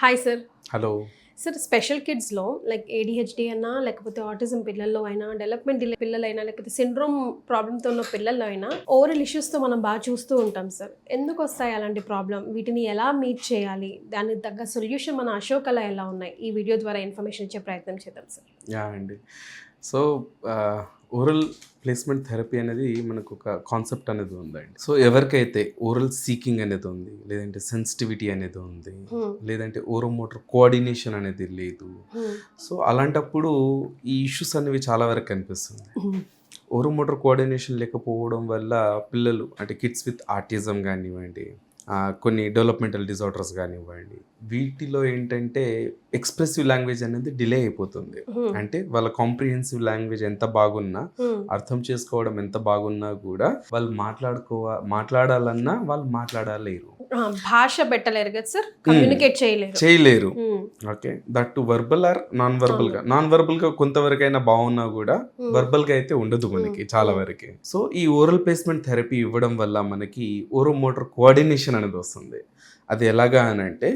Hi sir. Hello. Sir special కిడ్స్లో like ADHD అయినా లేకపోతే ఆటిజం పిల్లల్లో అయినా డెవలప్మెంట్ డిలే పిల్లలైనా లేకపోతే సిండ్రోమ్ ప్రాబ్లంతో ఉన్న పిల్లల్లో అయినా ఓవరల్ ఇష్యూస్తో మనం బాగా చూస్తూ ఉంటాం సార్. ఎందుకు వస్తాయి అలాంటి ప్రాబ్లం, వీటిని ఎలా మీట్ చేయాలి, దానికి తగ్గ సొల్యూషన్ మన అశోకలా ఎలా ఉన్నాయి, ఈ వీడియో ద్వారా ఇన్ఫర్మేషన్ ఇచ్చే ప్రయత్నం చేద్దాం సార్. యా అండి. సో ఓరల్ ప్లేస్మెంట్ థెరపీ అనేది మనకు ఒక కాన్సెప్ట్ అనేది ఉందండి. సో ఎవరికైతే ఓరల్ సీకింగ్ అనేది ఉంది, లేదంటే సెన్సిటివిటీ అనేది ఉంది, లేదంటే ఓరోమోటర్ కోఆర్డినేషన్ అనేది లేదు, సో అలాంటప్పుడు ఈ ఇష్యూస్ అనేవి చాలా వరకు కనిపిస్తుంది. ఓరోమోటర్ కోఆర్డినేషన్ లేకపోవడం వల్ల పిల్లలు అంటే కిడ్స్ విత్ ఆటిజం కానివ్వండి, కొన్ని డెవలప్మెంటల్ డిజార్డర్స్ కానివ్వండి, వీటిలో ఏంటంటే ఎక్స్ప్రెసివ్ లాంగ్వేజ్ అనేది డిలే అయిపోతుంది. అంటే వాళ్ళ కాంప్రిహెన్సివ్ లాంగ్వేజ్ ఎంత బాగున్నా, అర్థం చేసుకోవడం ఎంత బాగున్నా కూడా వాళ్ళు మాట్లాడాలన్నా వాళ్ళు మాట్లాడలేరు, భాష పెట్టలేరు కదా సార్, కమ్యూనికేట్ చేయలేరు. Okay, that verbal or non verbal గా కొంతవరకైనా బాగున్నా కూడా వర్బల్ గా అయితే ఉండదు మనకి చాలా వరకు. సో ఈ ఓరల్ ప్లేస్మెంట్ థెరపీ ఇవ్వడం వల్ల మనకి ఓరోమోటర్ కోఆర్డినేషన్ అనేది వస్తుంది. అది ఎలాగా అని అంటే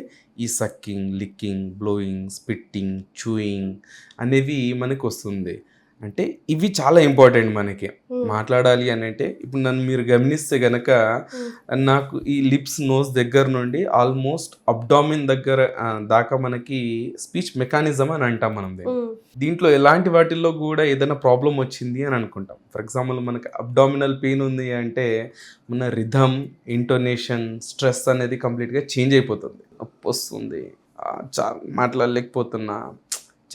ఈ sucking, licking, blowing, spitting, chewing అనేవి మనకు వస్తుంది. అంటే ఇవి చాలా ఇంపార్టెంట్ మనకి మాట్లాడాలి అని అంటే. ఇప్పుడు నన్ను మీరు గమనిస్తే గనక నాకు ఈ లిప్స్, నోస్ దగ్గర నుండి ఆల్మోస్ట్ అబ్డామిన్ దగ్గర దాకా మనకి స్పీచ్ మెకానిజం అని అంటాం మనం. దీంట్లో ఎలాంటి వాటిల్లో కూడా ఏదైనా ప్రాబ్లం వచ్చింది అని అనుకుంటాం. ఫర్ ఎగ్జాంపుల్ మనకి అబ్డామినల్ పెయిన్ ఉంది అంటే మన రిథమ్, ఇంటోనేషన్, స్ట్రెస్ అనేది కంప్లీట్గా చేంజ్ అయిపోతుంది. నొప్పి వస్తుంది, మాట్లాడలేకపోతున్నా,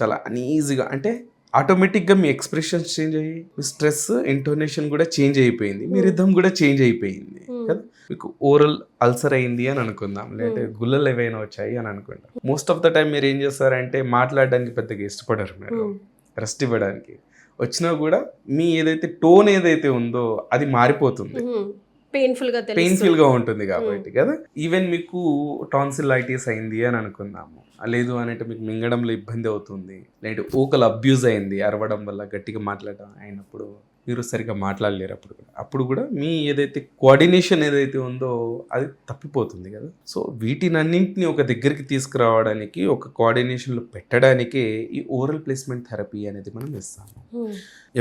చాలా అనీజీగా, అంటే ఆటోమేటిక్గా మీ ఎక్స్ప్రెషన్స్ చేంజ్ అయ్యి మీ స్ట్రెస్, ఇంటోనేషన్ కూడా చేంజ్ అయిపోయింది, మీ రిథమ్ కూడా చేంజ్ అయిపోయింది కదా. మీకు ఓరల్ అల్సర్ అయింది అని అనుకుందాం, లేదంటే గుల్లలు ఏవైనా వచ్చాయి అని అనుకుందాం. మోస్ట్ ఆఫ్ ద టైం మీరు ఏం చేస్తారంటే మాట్లాడడానికి పెద్దగా ఇష్టపడరు, మీరు రెస్ట్ ఇవ్వడానికి వచ్చినా కూడా మీ ఏదైతే టోన్ ఏదైతే ఉందో అది మారిపోతుంది, పెయిన్ఫుల్ గా ఉంటుంది కాబట్టి కదా. ఈవెన్ మీకు టాన్సిలైటిస్ అయింది అని అనుకుందాము, లేదు అని అంటే మీకు మింగడంలో ఇబ్బంది అవుతుంది, లేదంటే ఓకల్ అబ్యూజ్ అయింది అరవడం వల్ల, గట్టిగా మాట్లాడడం అయినప్పుడు మీరు సరిగ్గా మాట్లాడలేరు, అప్పుడు కూడా మీ ఏదైతే కోఆర్డినేషన్ ఏదైతే ఉందో అది తప్పిపోతుంది కదా. సో వీటినన్నింటినీ ఒక దగ్గరికి తీసుకురావడానికి, ఒక కోఆర్డినేషన్లో పెట్టడానికే ఈ ఓరల్ ప్లేస్మెంట్ థెరపీ అనేది మనం ఇస్తాము.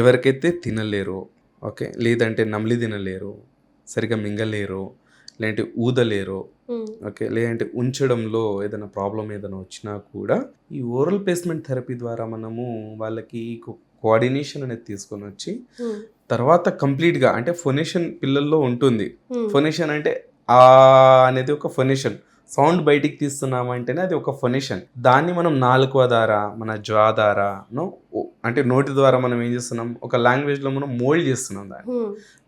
ఎవరికైతే తినలేరు, ఓకే, లేదంటే నమిలి తినలేరు, సరిగ్గా మింగలేరు, లేదంటే ఊదలేరు, ఓకే, లేదంటే ఉంచడంలో ఏదైనా ప్రాబ్లం ఏదైనా వచ్చినా కూడా ఈ ఓరల్ ప్లేస్మెంట్ థెరపీ ద్వారా మనము వాళ్ళకి కోఆర్డినేషన్ అనేది తీసుకొని వచ్చి తర్వాత కంప్లీట్గా, అంటే ఫొనేషన్ పిల్లల్లో ఉంటుంది. ఫొనేషన్ అంటే అనేది ఒక ఫొనేషన్, సౌండ్ బయటికి తీస్తున్నామంటేనే అది ఒక ఫొనేషన్. దాన్ని మనం నాలుక ద్వారా, మన జా ద్వారానో, అంటే నోటి ద్వారా మనం ఏం చేస్తున్నాం, ఒక లాంగ్వేజ్లో మనం మోల్డ్ చేస్తున్నాం దాన్ని.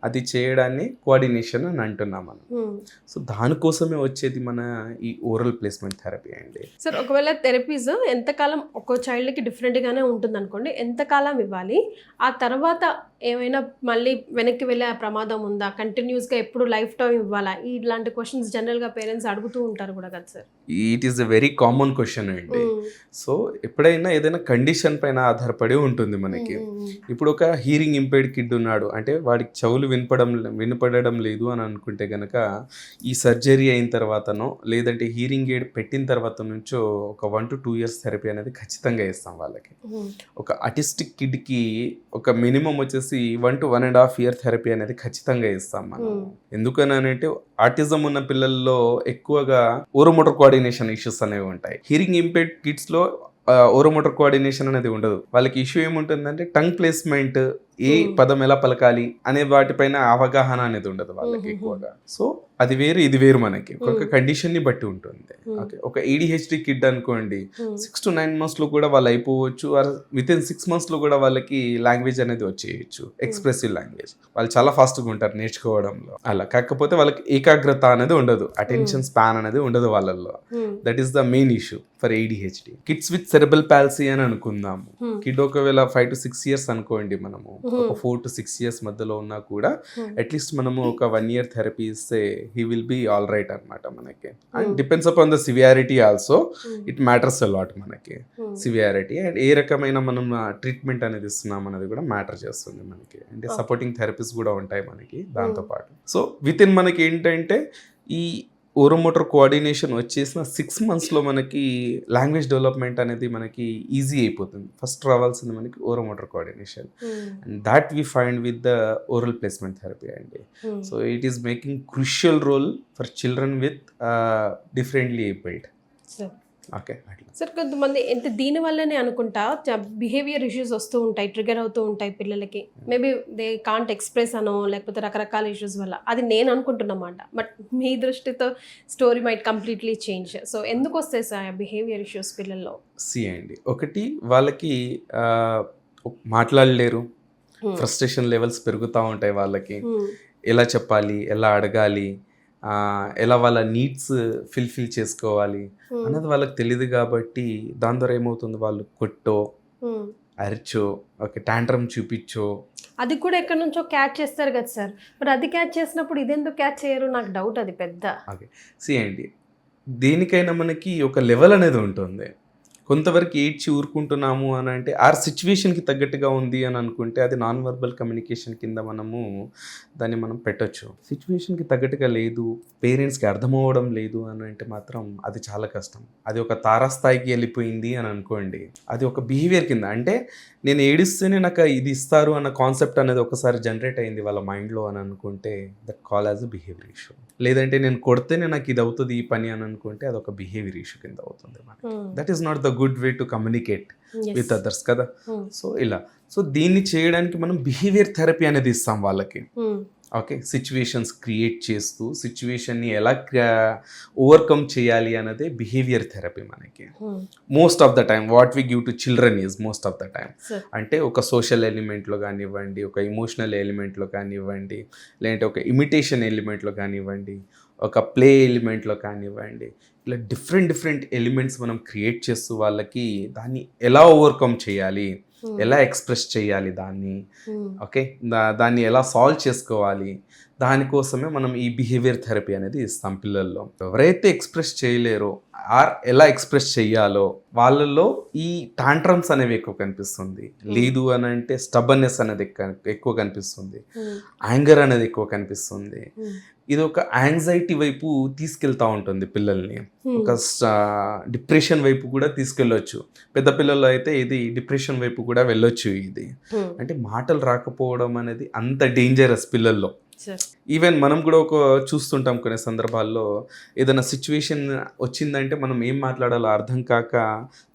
అది చేయడాన్ని కోఆర్డినేషన్ అని అంటున్నాం మనం. సో దానికోసమే వచ్చేది మన ఈ ఓరల్ ప్లేస్మెంట్ థెరపీ అండి. సార్ ఒకవేళ థెరపీస్ ఎంతకాలం ఒక్కో చైల్డ్కి డిఫరెంట్గానే ఉంటుంది అనుకోండి, ఎంతకాలం ఇవ్వాలి, ఆ తర్వాత ఏమైనా మళ్ళీ వెనక్కి వెళ్ళే ప్రమాదం ఉందా, కంటిన్యూస్గా ఎప్పుడు లైఫ్ టైం ఇవ్వాలా, ఇలాంటి క్వశ్చన్స్ జనరల్గా పేరెంట్స్ అడుగుతూ ఉంటారు కూడా కదా sir. It is a very common question అండి. సో ఎప్పుడైనా ఏదైనా కండిషన్ పైన ఆధారపడి ఉంటుంది మనకి. ఇప్పుడు ఒక హీరింగ్ ఇంపైర్డ్ కిడ్ ఉన్నాడు అంటే వాడికి చెవులు వినపడడం లేదు అని అనుకుంటే గనక ఈ సర్జరీ అయిన తర్వాతనో, లేదంటే హీరింగ్ ఎయిడ్ పెట్టిన తర్వాత నుంచో ఒక 1 to 2 years థెరపీ అనేది ఖచ్చితంగా ఇస్తాం వాళ్ళకి. ఒక ఆటిస్టిక్ కిడ్కి ఒక మినిమం వచ్చేసి 1 to 1.5 year థెరపీ అనేది ఖచ్చితంగా ఇస్తాం మనం. ఎందుకనంటే ఆటిజం ఉన్న పిల్లల్లో ఎక్కువగా ఓరోమోటర్ కోఆర్డినేషన్ ఇష్యూస్ అనేవి ఉంటాయి. హీరింగ్ ఇంపైర్డ్ కిడ్స్ లో ఓరోమోటర్ కోఆర్డినేషన్ అనేది ఉండదు. వాళ్ళకి ఇష్యూ ఏముంటుందంటే టంగ్ ప్లేస్మెంట్, ఏ పదం ఎలా పలకాలి అనే వాటిపైన అవగాహన అనేది ఉండదు వాళ్ళకి ఎక్కువగా. సో అది వేరు, ఇది వేరు, మనకి ఒక కండిషన్ ని బట్టి ఉంటుంది. ఓకే, ఒక ADHD కిడ్ అనుకోండి, 6 to 9 months లో కూడా వాళ్ళు అయిపోవచ్చు, వితిన్ 6 months లో కూడా వాళ్ళకి లాంగ్వేజ్ అనేది వచ్చేయచ్చు, ఎక్స్ప్రెసివ్ లాంగ్వేజ్. వాళ్ళు చాలా ఫాస్ట్గా ఉంటారు నేర్చుకోవడంలో అలా. కాకపోతే వాళ్ళకి ఏకాగ్రత అనేది ఉండదు, అటెన్షన్ స్పాన్ అనేది ఉండదు వాళ్ళల్లో. That is the main issue for ADHD. Kids with cerebral palsy అని అనుకుందాము. కిడ్ ఒకవేళ 5 to 6 years అనుకోండి, మనము ఒక 4 to 6 years మధ్యలో ఉన్నా కూడా అట్లీస్ట్ మనము ఒక 1 year థెరపీ ఇస్తే he will be all right అనమాట మనకి. And depends upon the severity also, it matters a lot మనకి. సివియారిటీ అండ్ ఏ రకమైన మనం ట్రీట్మెంట్ అనేది ఇస్తున్నాం అనేది కూడా మ్యాటర్ చేస్తుంది మనకి. అంటే సపోర్టింగ్ థెరపీస్ కూడా ఉంటాయి మనకి దాంతోపాటు. సో విత్ ఇన్ మనకి ఏంటంటే ఈ ఓరోమోటర్ కోఆర్డినేషన్ వచ్చేసిన 6 monthsలో మనకి లాంగ్వేజ్ డెవలప్మెంట్ అనేది మనకి ఈజీ అయిపోతుంది. ఫస్ట్ రావాల్సింది మనకి oromotor coordination, and that we find with the oral placement therapy అండి. So it is making crucial role for children with differently abled. Okay అట్లా సార్ కొంతమంది ఎంత దీనివల్లనే అనుకుంటా బిహేవియర్ ఇష్యూస్ వస్తూ ఉంటాయి, ట్రిగర్ అవుతూ ఉంటాయి పిల్లలకి. మేబీ దే కాంట్ ఎక్స్ప్రెస్ అనో లేకపోతే రకరకాల ఇష్యూస్ వల్ల, అది నేను అనుకుంటున్నమాట. బట్ మీ దృష్టితో story might completely change. So ఎందుకు వస్తాయి సార్ బిహేవియర్ ఇష్యూస్ పిల్లల్లో? అండి, ఒకటి వాళ్ళకి మాట్లాడలేరు, ఫ్రస్ట్రేషన్ లెవెల్స్ పెరుగుతూ ఉంటాయి వాళ్ళకి. ఎలా చెప్పాలి, ఎలా అడగాలి, ఎలా వాళ్ళ నీడ్స్ ఫిల్ చేసుకోవాలి అన్నది వాళ్ళకి తెలియదు. కాబట్టి దాని ద్వారా ఏమవుతుంది, వాళ్ళు కొట్టో అరిచో ఓకే టాంట్రమ్ చూపించో, అది కూడా ఎక్కడి నుంచో క్యాచ్ చేస్తారు కదా సార్. మరి అది క్యాచ్ చేసినప్పుడు ఇదెందుకు క్యాచ్ చేయరు, నాకు డౌట్ అది పెద్ద. ఓకే అండి, దేనికైనా మనకి ఒక లెవెల్ అనేది ఉంటుంది. కొంతవరకు ఏడ్చి ఊరుకుంటున్నాము అని అంటే ఆర్ సిచ్యువేషన్కి తగ్గట్టుగా ఉంది అని అనుకుంటే అది నాన్ వర్బల్ కమ్యూనికేషన్ కింద దాన్ని మనం పెట్టొచ్చు. సిచ్యువేషన్కి తగ్గట్టుగా లేదు, పేరెంట్స్కి అర్థమవ్వడం లేదు అని అంటే మాత్రం అది చాలా కష్టం. అది ఒక తారాస్థాయికి వెళ్ళిపోయింది అని అనుకోండి, అది ఒక బిహేవియర్ కింద. అంటే నేను ఏడిస్తేనే నాకు ఇది ఇస్తారు అన్న కాన్సెప్ట్ అనేది ఒకసారి జనరేట్ అయింది వాళ్ళ మైండ్లో అని అనుకుంటే that call as a behaviour issue. లేదంటే నేను కొడితేనే నాకు ఇది అవుతుంది ఈ పని అని అనుకుంటే అది ఒక బిహేవియర్ ఇష్యూ కింద అవుతుంది. That is not the good way to communicate with others కదా. సో ఇలా దీన్ని చేయడానికి మనం బిహేవియర్ థెరపీ అనేది ఇస్తాం వాళ్ళకి. ఓకే, సిచ్యువేషన్స్ క్రియేట్ చేస్తూ సిచ్యువేషన్ని ఎలా ఓవర్కమ్ చేయాలి అన్నదే బిహేవియర్ థెరపీ మనకి. Most of the time what we give to children is most of the time అంటే ఒక సోషల్ ఎలిమెంట్లో కానివ్వండి, ఒక ఇమోషనల్ ఎలిమెంట్లో కానివ్వండి, లేదంటే ఒక ఇమిటేషన్ ఎలిమెంట్లో కానివ్వండి, ఒక ప్లే ఎలిమెంట్లో కానివ్వండి, ఇలా డిఫరెంట్ ఎలిమెంట్స్ మనం క్రియేట్ చేస్తూ వాళ్ళకి దాన్ని ఎలా ఓవర్కమ్ చేయాలి, ఎలా ఎక్స్ప్రెస్ చేయాలి దాన్ని, ఓకే దాన్ని ఎలా సాల్వ్ చేసుకోవాలి, దానికోసమే మనం ఈ బిహేవియర్ థెరపీ అనేది ఇస్తాం పిల్లల్లో. ఎవరైతే ఎక్స్ప్రెస్ చేయలేరో ఆర్ ఎలా ఎక్స్ప్రెస్ చెయ్యాలో వాళ్ళల్లో ఈ టాంట్రమ్స్ అనేవి ఎక్కువ కనిపిస్తుంది. లేదు అని అంటే స్టబర్నెస్ అనేది ఎక్కువ కనిపిస్తుంది, యాంగర్ అనేది ఎక్కువ కనిపిస్తుంది. ఇది ఒక యాంగ్జైటీ వైపు తీసుకెళ్తా ఉంటుంది పిల్లల్ని, ఒక డిప్రెషన్ వైపు కూడా తీసుకెళ్ళొచ్చు. పెద్ద పిల్లల్లో అయితే ఇది డిప్రెషన్ వైపు కూడా వెళ్ళొచ్చు. ఇది అంటే మాటలు రాకపోవడం అనేది అంత డేంజరస్ పిల్లల్లో. ఈవెన్ మనం కూడా చూస్తుంటాం కొన్ని సందర్భాల్లో ఏదైనా సిచ్యువేషన్ వచ్చిందంటే మనం ఏం మాట్లాడాలో అర్థం కాక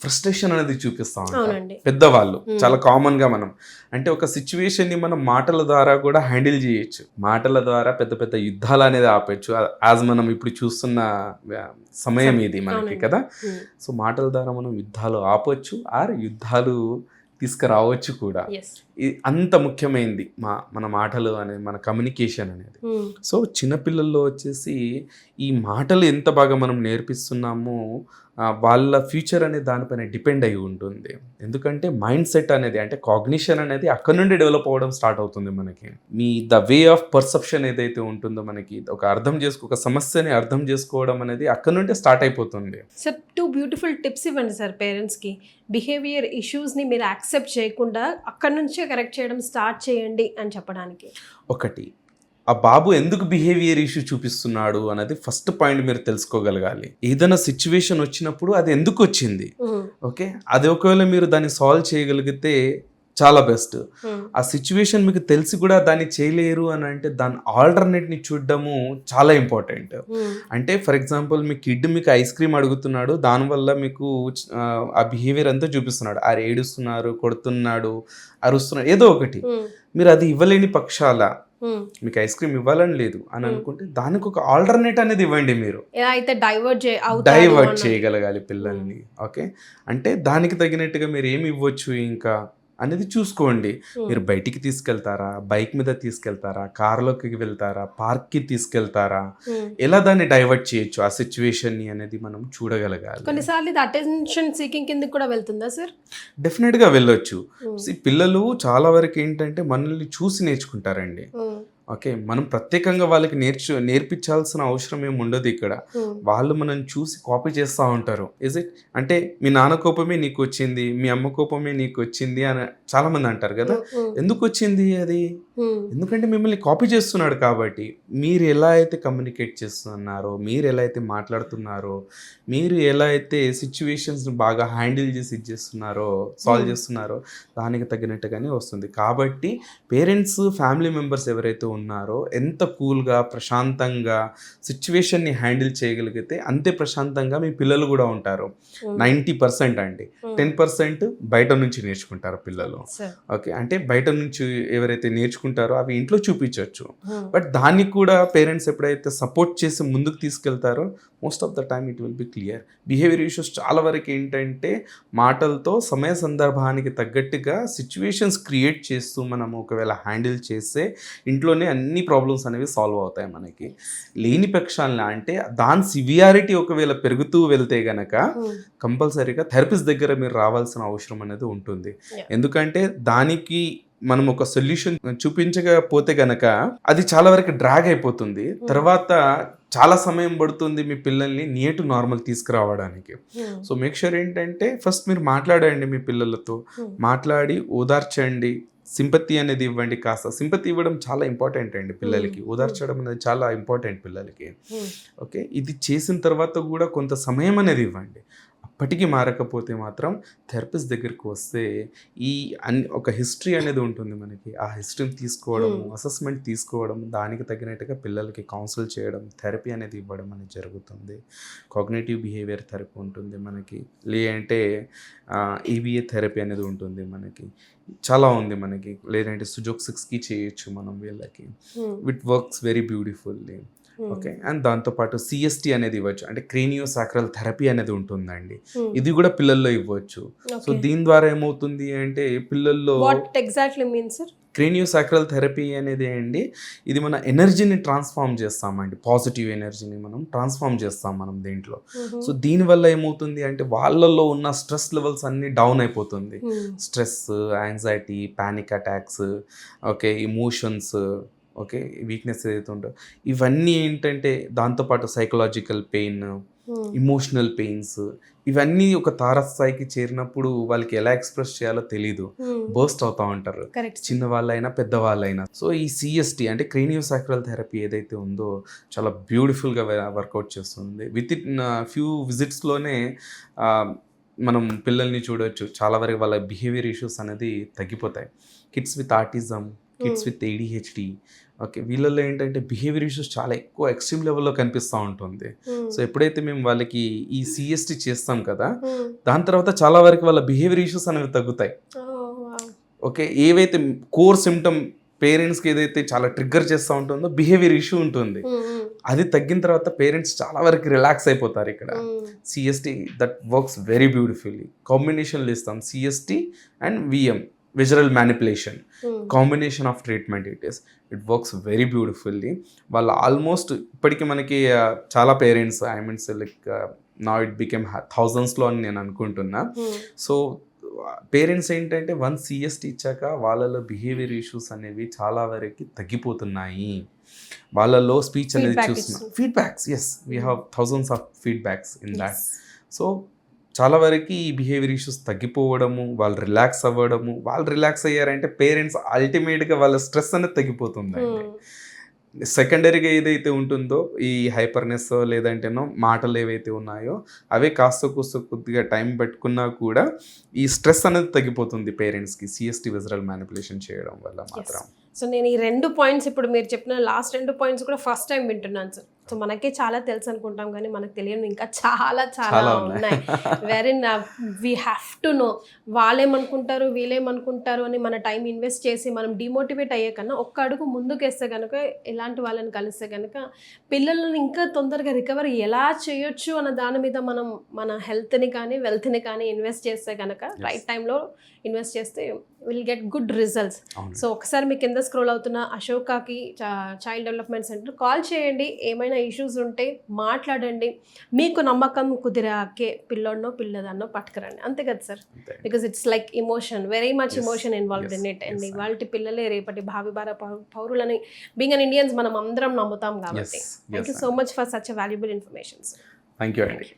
ఫ్రస్ట్రేషన్ అనేది చూపిస్తా ఉంటాం పెద్దవాళ్ళు. చాలా కామన్ గా మనం అంటే ఒక సిచ్యువేషన్ ని మనం మాటల ద్వారా కూడా హ్యాండిల్ చేయొచ్చు. మాటల ద్వారా పెద్ద యుద్ధాలు అనేది ఆపచ్చు. యాజ్ మనం ఇప్పుడు చూస్తున్న సమయం ఇది మనకి కదా. సో మాటల ద్వారా మనం యుద్ధాలు ఆపొచ్చు ఆర్ యుద్ధాలు తీసుకురావచ్చు కూడా. అంత ముఖ్యమైనది మన మాటలు అనేది, మన కమ్యూనికేషన్ అనేది. సో చిన్నపిల్లల్లో వచ్చేసి ఈ మాటలు ఎంత బాగా మనం నేర్పిస్తున్నామో వాళ్ళ ఫ్యూచర్ అనేది దానిపైన డిపెండ్ అయి ఉంటుంది. ఎందుకంటే మైండ్ సెట్ అనేది అంటే కాగ్నిషన్ అనేది అక్కడ నుండి డెవలప్ అవ్వడం స్టార్ట్ అవుతుంది మనకి. ద వే ఆఫ్ పర్సెప్షన్ ఏదైతే ఉంటుందో మనకి ఒక సమస్యని అర్థం చేసుకోవడం అనేది అక్కడ నుండి స్టార్ట్ అయిపోతుంది. సార్ 2 బ్యూటిఫుల్ టిప్స్ ఇవ్వండి సార్ పేరెంట్స్కి. బిహేవియర్ ఇష్యూస్ని మీరు యాక్సెప్ట్ చేయకుండా అక్కడ నుంచే కరెక్ట్ చేయడం స్టార్ట్ చేయండి అని చెప్పడానికి. ఒకటి, ఆ బాబు ఎందుకు బిహేవియర్ ఇష్యూ చూపిస్తున్నాడు అనేది ఫస్ట్ పాయింట్ మీరు తెలుసుకోగలగాలి. ఏదైనా సిచ్యువేషన్ వచ్చినప్పుడు అది ఎందుకు వచ్చింది, ఓకే అది ఒకవేళ మీరు దాన్ని సాల్వ్ చేయగలిగితే చాలా బెస్ట్. ఆ సిచ్యువేషన్ మీకు తెలిసి కూడా దాన్ని చేయలేరు అని అంటే దాని ఆల్టర్నేట్ని చూడడము చాలా ఇంపార్టెంట్. అంటే ఫర్ ఎగ్జాంపుల్ మీ కిడ్ మీకు ఐస్ క్రీమ్ అడుగుతున్నాడు, దానివల్ల మీకు ఆ బిహేవియర్ అంతా చూపిస్తున్నాడు. ఆ ఏడుస్తున్నారు, కొడుతున్నాడు, అరుస్తున్నాడు, ఏదో ఒకటి. మీరు అది ఇవ్వలేని పక్షాల మీకు ఐస్ క్రీమ్ ఇవ్వాలని లేదు అని అనుకుంటే దానికి ఒక ఆల్టర్నేట్ అనేది ఇవ్వండి. మీరు డైవర్ట్ చేయగలగాలి పిల్లల్ని. ఓకే అంటే దానికి తగినట్టుగా మీరు ఏమి ఇవ్వచ్చు ఇంకా అనేది చూసుకోండి. మీరు బయటికి తీసుకెళ్తారా, బైక్ మీద తీసుకెళ్తారా, కార్లోకి వెళ్తారా, పార్క్కి తీసుకెళ్తారా, ఎలా దాన్ని డైవర్ట్ చేయొచ్చు ఆ సిచ్యువేషన్ని అనేది మనం చూడగలగాలి. కొన్నిసార్లు ఇది అటెన్షన్ సీకింగ్ కింద కూడా వెళ్తుందా సార్? డెఫినెట్గా వెళ్ళొచ్చు. పిల్లలు చాలా వరకు ఏంటంటే మనల్ని చూసి నేర్చుకుంటారండి. ఓకే, మనం ప్రత్యేకంగా వాళ్ళకి నేర్పించాల్సిన అవసరం ఏమి ఉండదు ఇక్కడ. వాళ్ళు మనం చూసి కాపీ చేస్తూ ఉంటారు. ఇట్ అంటే మీ నాన్న కోపమే నీకు వచ్చింది, మీ అమ్మ కోపమే నీకు వచ్చింది అని చాలా మంది అంటారు కదా. ఎందుకు వచ్చింది అది? ఎందుకంటే మిమ్మల్ని కాపీ చేస్తున్నాడు కాబట్టి. మీరు ఎలా అయితే కమ్యూనికేట్ చేస్తున్నారో, మీరు ఎలా అయితే మాట్లాడుతున్నారో, మీరు ఎలా అయితే సిచ్యువేషన్స్ని బాగా హ్యాండిల్ చేసి ఇచ్చేస్తున్నారో, సాల్వ్ చేస్తున్నారో దానికి తగినట్టుగానే వస్తుంది. కాబట్టి పేరెంట్స్, ఫ్యామిలీ మెంబర్స్ ఎవరైతే ఉన్నారో ఎంత కూల్గా, ప్రశాంతంగా సిచ్యువేషన్ని హ్యాండిల్ చేయగలిగితే అంతే ప్రశాంతంగా మీ పిల్లలు కూడా ఉంటారు. 90% అండి, 10% బయట నుంచి నేర్చుకుంటారు పిల్లలు. ఓకే, అంటే బయట నుంచి ఎవరైతే నేర్చుకుంటారో అవి ఇంట్లో చూపించవచ్చు. బట్ దానికి కూడా పేరెంట్స్ ఎప్పుడైతే సపోర్ట్ చేసి ముందుకు తీసుకెళ్తారో most of the time it will be clear. Behaviour issues చాలా వరకు ఏంటంటే మాటలతో సమయ సందర్భానికి తగ్గట్టుగా సిచ్యువేషన్స్ క్రియేట్ చేస్తూ మనం ఒకవేళ హ్యాండిల్ చేస్తే ఇంట్లోనే అన్ని ప్రాబ్లమ్స్ అనేవి సాల్వ్ అవుతాయి మనకి. లేని పక్షాలను అంటే దాని సివియారిటీ ఒకవేళ పెరుగుతూ వెళ్తే గనక కంపల్సరీగా థెరపిస్ట్ దగ్గర మీరు రావాల్సిన అవసరం అనేది ఉంటుంది. ఎందుకంటే దానికి మనం ఒక సొల్యూషన్ చూపించకపోతే గనక అది చాలా వరకు డ్రాగ్ అయిపోతుంది. తర్వాత చాలా సమయం పడుతుంది మీ పిల్లల్ని నియర్ టు నార్మల్ తీసుకురావడానికి. సో మేక్ షూర్ ఏంటంటే ఫస్ట్ మీరు మాట్లాడండి మీ పిల్లలతో, మాట్లాడి ఓదార్చండి, సింపతి అనేది ఇవ్వండి. కాస్త సింపతి ఇవ్వడం చాలా ఇంపార్టెంట్ అండి పిల్లలకి, ఓదార్చడం అనేది చాలా ఇంపార్టెంట్ పిల్లలకి. ఓకే, ఇది చేసిన తర్వాత కూడా కొంత సమయం అనేది ఇవ్వండి. అప్పటికీ మారకపోతే మాత్రం థెరపిస్ట్ దగ్గరికి వస్తే ఒక హిస్టరీ అనేది ఉంటుంది మనకి. ఆ హిస్టరీని తీసుకోవడము, అసెస్మెంట్ తీసుకోవడం, దానికి తగినట్టుగా పిల్లలకి కౌన్సిల్ చేయడం, థెరపీ అనేది ఇవ్వడం అనేది జరుగుతుంది. కాగ్నిటివ్ బిహేవియర్ థెరపీ ఉంటుంది మనకి, లేదంటే EBA థెరపీ అనేది ఉంటుంది మనకి. చాలా ఉంది మనకి. లేదంటే సుజోక్ 6కి చేయొచ్చు మనం వీళ్ళకి. It works very beautifully. Okay, and దాంతోపాటు CST అనేది ఇవ్వచ్చు, అంటే క్రేనియోసాక్రల్ థెరపీ అనేది ఉంటుందండి. ఇది కూడా పిల్లల్లో ఇవ్వచ్చు. సో దీని ద్వారా ఏమవుతుంది అంటే పిల్లల్లో క్రేనియోసాక్రల్ థెరపీ అనేది అండి, ఇది మన ఎనర్జీని ట్రాన్స్ఫార్మ్ చేస్తామండి, పాజిటివ్ ఎనర్జీని మనం ట్రాన్స్ఫార్మ్ చేస్తాం మనం దీంట్లో. సో దీనివల్ల ఏమవుతుంది అంటే వాళ్ళల్లో ఉన్న స్ట్రెస్ లెవెల్స్ అన్నీ డౌన్ అయిపోతుంది. Stress, anxiety, panic attacks, okay, emotions, okay, weakness ఏదైతే ఉంటుందో ఇవన్నీ ఏంటంటే దాంతోపాటు సైకలాజికల్ పెయిన్, ఇమోషనల్ పెయిన్స్, ఇవన్నీ ఒక తారస్థాయికి చేరినప్పుడు వాళ్ళకి ఎలా ఎక్స్ప్రెస్ చేయాలో తెలీదు, బర్స్ట్ అవుతూ ఉంటారు, చిన్నవాళ్ళైనా పెద్దవాళ్ళైనా. సో ఈ CST అంటే క్రేనియోసాక్రల్ థెరపీ ఏదైతే ఉందో చాలా బ్యూటిఫుల్గా వర్కౌట్ చేస్తుంది. విత్ ఇన్ ఫ్యూ విజిట్స్లోనే మనం పిల్లల్ని చూడవచ్చు. చాలా వరకు వాళ్ళ బిహేవియర్ ఇష్యూస్ అనేది తగ్గిపోతాయి. Kids with autism, kids with ADHD, okay, వీళ్ళల్లో ఏంటంటే బిహేవియర్ ఇష్యూస్ చాలా ఎక్కువ ఎక్స్ట్రీమ్ లెవెల్లో కనిపిస్తూ ఉంటుంది. సో ఎప్పుడైతే మేము వాళ్ళకి ఈ CST చేస్తాం కదా, దాని తర్వాత చాలా వరకు వాళ్ళ బిహేవియర్ ఇష్యూస్ అనేవి తగ్గుతాయి. ఓకే, ఏవైతే కోర్ సిమ్టమ్ పేరెంట్స్కి ఏదైతే చాలా ట్రిగ్గర్ చేస్తూ ఉంటుందో బిహేవియర్ ఇష్యూ ఉంటుంది, అది తగ్గిన తర్వాత పేరెంట్స్ చాలా వరకు రిలాక్స్ అయిపోతారు. ఇక్కడ CST that works very beautifully. కాంబినేషన్లో ఇస్తాం CST అండ్ VM, visual manipulation, combination of treatment. It works very beautifully. వాళ్ళు ఆల్మోస్ట్ ఇప్పటికీ మనకి చాలా parents, I means like now it became థౌజండ్స్లో అని నేను అనుకుంటున్నా. సో పేరెంట్స్ ఏంటంటే వన్స్ CST ఇచ్చాక వాళ్ళలో బిహేవియర్ ఇష్యూస్ అనేవి చాలా వరకు తగ్గిపోతున్నాయి. వాళ్ళలో స్పీచ్ అనేది చూస్తున్నాం. Feedbacks, yes, we have thousands of feedbacks in that. So చాలా వరకు ఈ బిహేవియర్ ఇష్యూస్ తగ్గిపోవడము, వాళ్ళు రిలాక్స్ అవ్వడము. వాళ్ళు రిలాక్స్ అయ్యారంటే పేరెంట్స్ అల్టిమేట్గా వాళ్ళ స్ట్రెస్ అనేది తగ్గిపోతుందండి. సెకండరీగా ఏదైతే ఉంటుందో ఈ హైపర్నెస్ లేదంటేనో మాటలు ఏవైతే ఉన్నాయో అవే కాస్త కొద్దిగా టైం పెట్టుకున్నా కూడా ఈ స్ట్రెస్ అనేది తగ్గిపోతుంది పేరెంట్స్కి CST విజువల్ మ్యానిపులేషన్ చేయడం వల్ల మాత్రం. సో నేను ఈ 2 పాయింట్స్ ఇప్పుడు మీరు చెప్పిన లాస్ట్ 2 పాయింట్స్ కూడా ఫస్ట్ టైం వింటున్నాను సార్. సో మనకే చాలా తెలుసు అనుకుంటాం కానీ మనకు తెలియని ఇంకా చాలా చాలా ఉన్నాయి. వెరీన్ వీ హ్యావ్ టు నో. వాళ్ళేమనుకుంటారు వీళ్ళేమనుకుంటారు అని మన టైం ఇన్వెస్ట్ చేసి మనం డిమోటివేట్ అయ్యే కన్నా ఒక్క అడుగు ముందుకు వేస్తే కనుక, ఎలాంటి వాళ్ళని కలిస్తే కనుక పిల్లలను ఇంకా తొందరగా రికవర్ ఎలా చేయొచ్చు అన్న దాని మీద మనం మన హెల్త్ని కానీ వెల్త్ని కానీ ఇన్వెస్ట్ చేస్తే కనుక, రైట్ టైంలో ఇన్వెస్ట్ చేస్తే will get good results. So ఒకసారి మీ కింద స్క్రోల్ అవుతున్న అశోకాకి చైల్డ్ డెవలప్మెంట్ సెంటర్ కాల్ చేయండి. ఏమైనా ఏమైనా ఇష్యూస్ ఉంటే మాట్లాడండి, మీకు నమ్మకం కుదిరాకే పిల్లోడినో పిల్లదాన్నో పట్టుకురండి, అంతే కదా sir? Because it's like emotion, very much emotion involved in it. And ఇవాళ పిల్లలే రేపటి భావి పౌరులని బీయింగ్ అన్ ఇండియన్స్ మనం అందరం నమ్ముతాం కాబట్టి. Thank you so much for such a valuable information. Thank you అండి.